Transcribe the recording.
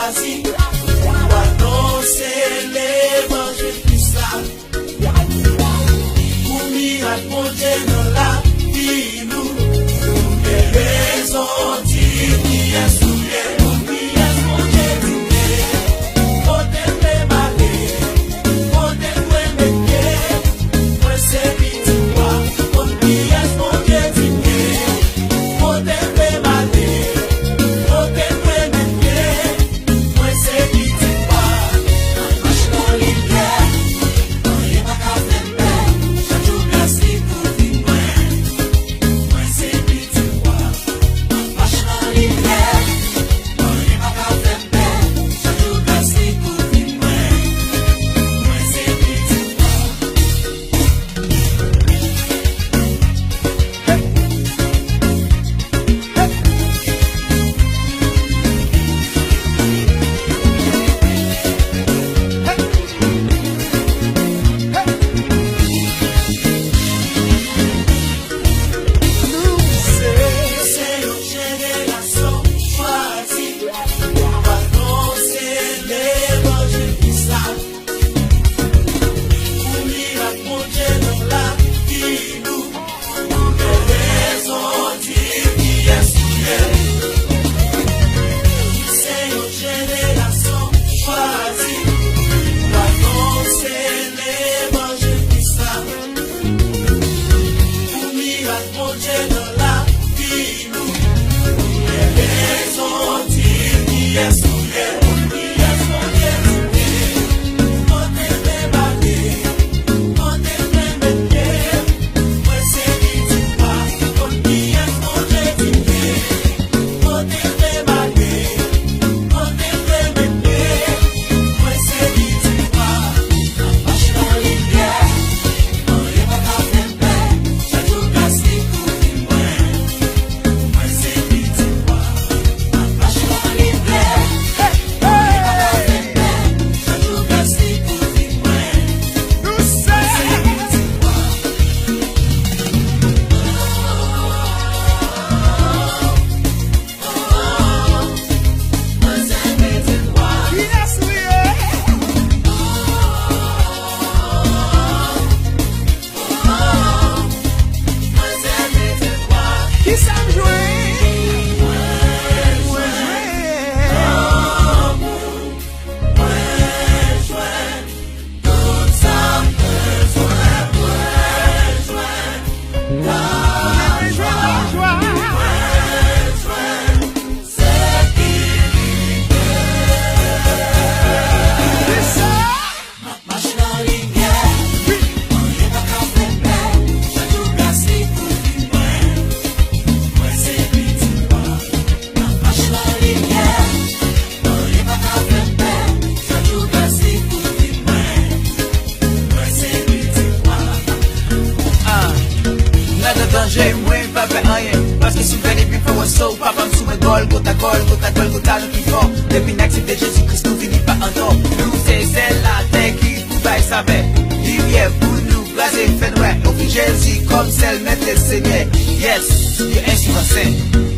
choisi pour annoncer l'évangile du salut. Pour miracle, mon Dieu, dans la vie, nous les raisons dire qui est souillé. Paske sou veni pi fè wè sou, papa m sou mè gol, gota nou ki fò. Depi n'aksepte Jésus Christ nou vini pa an do. Nou se sel la ten ki pou bay savè. Liye pou nou blaze fè nouè. Nou fi Jésus kom sel mette seigneur. Yes, you ainsi va sen.